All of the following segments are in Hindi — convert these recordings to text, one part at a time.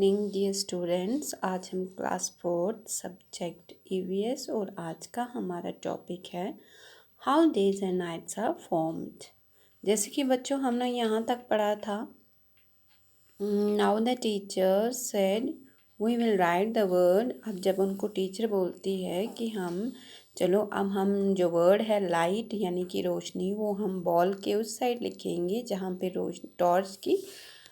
Morning dear students. आज हम क्लास 4 सब्जेक्ट ईवीएस और आज का हमारा टॉपिक है how days and nights are formed. जैसे कि बच्चों हमने यहाँ तक पढ़ा था, now the teacher said we will write the word. अब जब उनको टीचर बोलती है कि चलो अब हम जो वर्ड है लाइट यानी कि रोशनी, वो हम बॉल के उस साइड लिखेंगे जहाँ पे टॉर्च की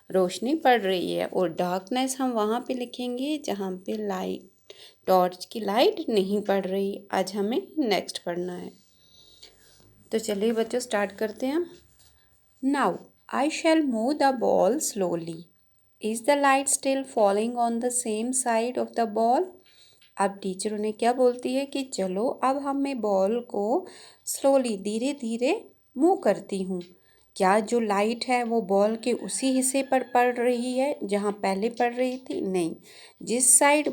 रोशनी पड़ रही है, और डार्कनेस हम वहाँ पे लिखेंगे जहाँ पे लाइट टॉर्च की लाइट नहीं पड़ रही। आज हमें नेक्स्ट पढ़ना है, तो चलिए बच्चों स्टार्ट करते हैं। Now I shall move the ball slowly. Is the light still falling on the same side of the ball. अब टीचर उन्हें क्या बोलती है कि चलो अब हमें बॉल को स्लोली धीरे धीरे मूव करती हूँ। क्या जो लाइट है वो बॉल के उसी हिस्से पर पड़ रही है जहाँ पहले पड़ रही थी? नहीं, जिस साइड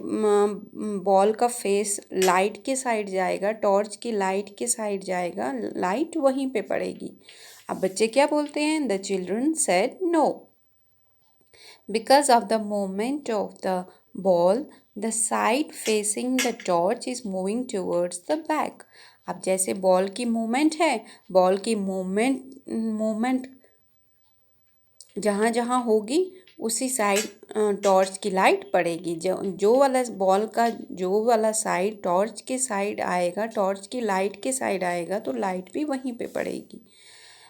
बॉल का फेस लाइट के साइड जाएगा, टॉर्च की लाइट के साइड जाएगा, लाइट वहीं पे पड़ेगी। अब बच्चे क्या बोलते हैं? The children said no, because of the movement of the ball, the side facing the torch is moving towards the back. अब जैसे बॉल की मूवमेंट है, बॉल की मूवमेंट जहाँ जहाँ होगी उसी साइड टॉर्च की लाइट पड़ेगी। जो वाला बॉल का जो वाला साइड टॉर्च के साइड आएगा, टॉर्च की लाइट के साइड आएगा, तो लाइट भी वहीं पे पड़ेगी।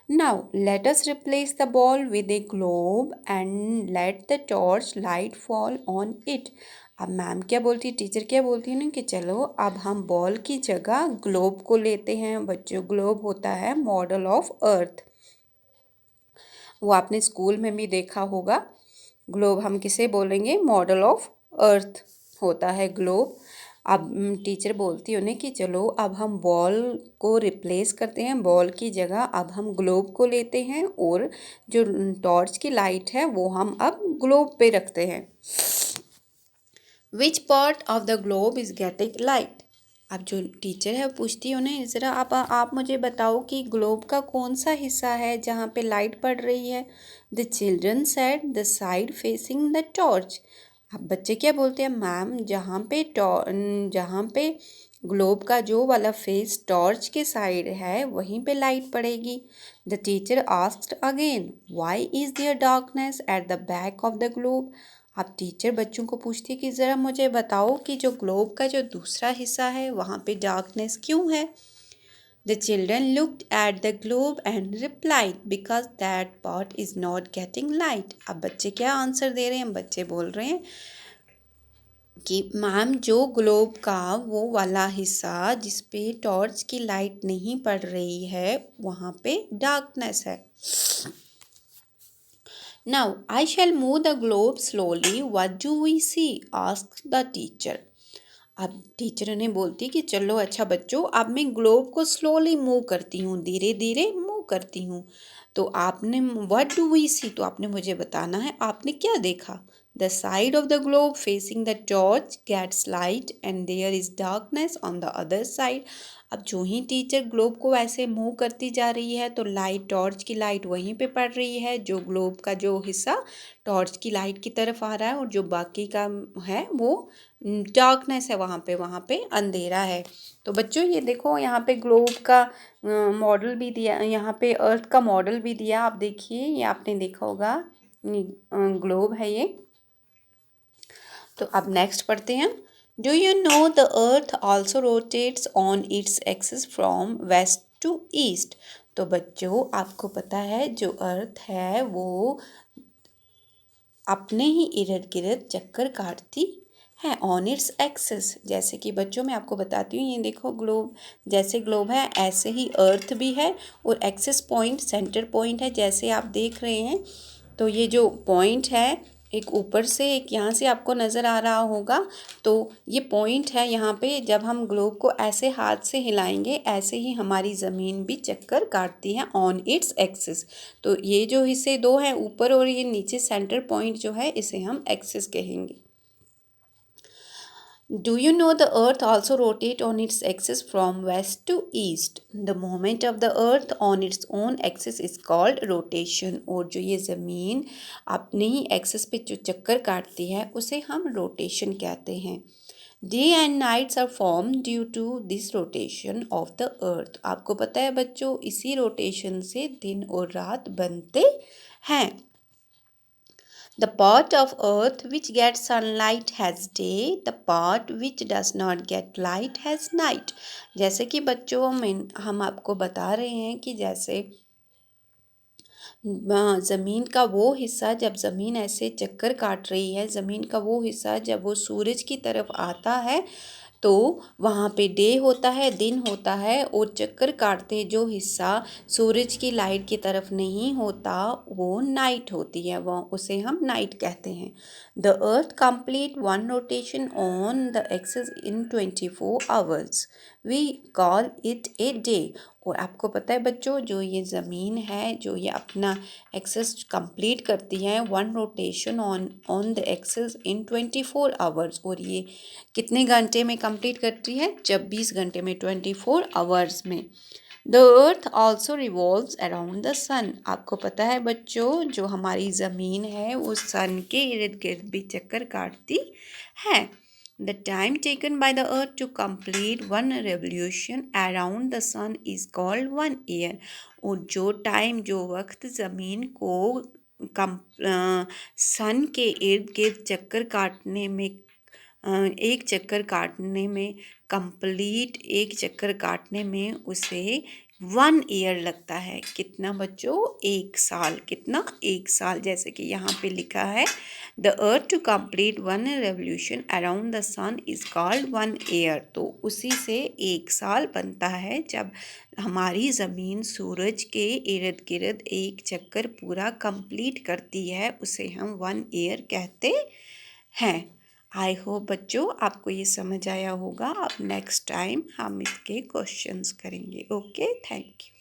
Now let us replace the ball with a globe and let the torch light fall on it. अब मैम क्या बोलती है, टीचर क्या बोलती है ना कि चलो अब हम बॉल की जगह ग्लोब को लेते हैं। बच्चों, ग्लोब होता है मॉडल ऑफ अर्थ, वो आपने स्कूल में भी देखा होगा। ग्लोब हम किसे बोलेंगे? मॉडल ऑफ अर्थ होता है ग्लोब। अब टीचर बोलती है उन्हें कि चलो अब हम बॉल को रिप्लेस करते हैं, बॉल की जगह अब हम ग्लोब को लेते हैं, और जो टॉर्च की लाइट है वो हम अब ग्लोब पे रखते हैं। Which part of the globe is getting light. अब जो टीचर है पूछती है उन्हें, ज़रा आप मुझे बताओ कि ग्लोब का कौन सा हिस्सा है जहाँ पे लाइट पड़ रही है? The children said the side facing the torch. अब बच्चे क्या बोलते हैं? मैम, जहाँ पे ग्लोब का जो वाला फेस टॉर्च के साइड है वहीं पे लाइट पड़ेगी। The teacher asked again why is there darkness at the back of the globe. अब टीचर बच्चों को पूछती है कि ज़रा मुझे बताओ कि जो ग्लोब का जो दूसरा हिस्सा है वहाँ पे डार्कनेस क्यों है? The children looked at the globe and replied because that part is not getting light. अब बच्चे क्या आंसर दे रहे हैं? बच्चे बोल रहे हैं कि मैम, जो ग्लोब का वो वाला हिस्सा जिस पे टॉर्च की लाइट नहीं पड़ रही है वहाँ पे डार्कनेस है। Now I shall move the globe slowly. What do we see? asked the teacher. अब टीचर ने बोलती कि चलो अच्छा बच्चों, अब मैं ग्लोब को स्लोली मूव करती हूँ, धीरे धीरे मूव करती हूँ। तो आपने व्हाट डू वी सी, तो आपने मुझे बताना है आपने क्या देखा। The side of the globe facing the torch gets light and there is darkness on the other side. अब जो ही टीचर ग्लोब को ऐसे मूव करती जा रही है तो लाइट, टॉर्च की लाइट वहीं पे पड़ रही है। जो ग्लोब का जो हिस्सा टॉर्च की लाइट की तरफ आ रहा है और जो बाकी का है वो डार्कनेस है, वहाँ पे अंधेरा है। तो बच्चों ये देखो, यहाँ पे ग्लोब का मॉडल भी दिया, यहाँ पे अर्थ का मॉडल भी दिया। आप देखिए, ये आपने देखा होगा, ग्लोब है ये। तो अब नेक्स्ट पढ़ते हैं। Do you know the earth also rotates on its axis from west to east. तो बच्चों आपको पता है जो अर्थ है वो अपने ही इर्द गिर्द चक्कर काटती है ऑन इट्स एक्सिस। जैसे कि बच्चों मैं आपको बताती हूँ, ये देखो ग्लोब, जैसे ग्लोब है ऐसे ही अर्थ भी है, और एक्सिस पॉइंट सेंटर पॉइंट है जैसे आप देख रहे हैं। तो ये जो पॉइंट है, एक ऊपर से एक यहाँ से आपको नज़र आ रहा होगा, तो ये पॉइंट है। यहाँ पे जब हम ग्लोब को ऐसे हाथ से हिलाएंगे, ऐसे ही हमारी ज़मीन भी चक्कर काटती है ऑन इट्स एक्सिस। तो ये जो हिस्से दो हैं, ऊपर और ये नीचे, सेंटर पॉइंट जो है इसे हम एक्सिस कहेंगे। Do you know the earth also rotates on its axis from west to east? The movement of the earth on its own axis is called rotation. और जो ये ज़मीन अपने ही एक्सिस पे जो चक्कर काटती है उसे हम रोटेशन कहते हैं. Day and nights are formed due to this rotation of the earth. आपको पता है बच्चों, इसी रोटेशन से दिन और रात बनते हैं. The part of earth which gets sunlight has day, the part which does not get light has night. जैसे कि बच्चों हम आपको बता रहे हैं कि जैसे ज़मीन का वो हिस्सा, जब ज़मीन ऐसे चक्कर काट रही है, ज़मीन का वो हिस्सा जब वो सूरज की तरफ आता है तो वहाँ पे डे होता है, दिन होता है, और चक्कर काटते जो हिस्सा सूरज की लाइट की तरफ नहीं होता वो नाइट होती है, वो उसे हम नाइट कहते हैं. The earth complete one rotation on the axis in 24 hours. We call it a day. और आपको पता है बच्चों, जो ये ज़मीन है, जो ये अपना एक्सिस कंप्लीट करती है one rotation on the axis in 24 hours, और ये कितने घंटे में कंप्लीट करती है? 24 घंटे में, 24 आवर्स में. The earth also revolves around the sun. आपको पता है बच्चों, जो हमारी ज़मीन है वो सन के इर्द गिर्द भी चक्कर काटती है. The time taken by the earth to complete one revolution around the sun is called 1 year. और जो टाइम, जो वक्त ज़मीन को सन के इर्द गिर्द चक्कर काटने में, एक चक्कर काटने में, कंप्लीट एक चक्कर काटने में उसे 1 ईयर लगता है. कितना बच्चों? 1 साल. कितना? 1 साल. जैसे कि यहाँ पे लिखा है, the earth to complete one revolution around the sun is called 1 year. तो उसी से 1 साल बनता है. जब हमारी ज़मीन सूरज के इर्द गिर्द एक चक्कर पूरा कंप्लीट करती है उसे हम 1 ईयर कहते हैं. आई होप बच्चों आपको ये समझ आया होगा. अब नेक्स्ट टाइम हम इसके क्वेश्चंस करेंगे. Okay, thank you.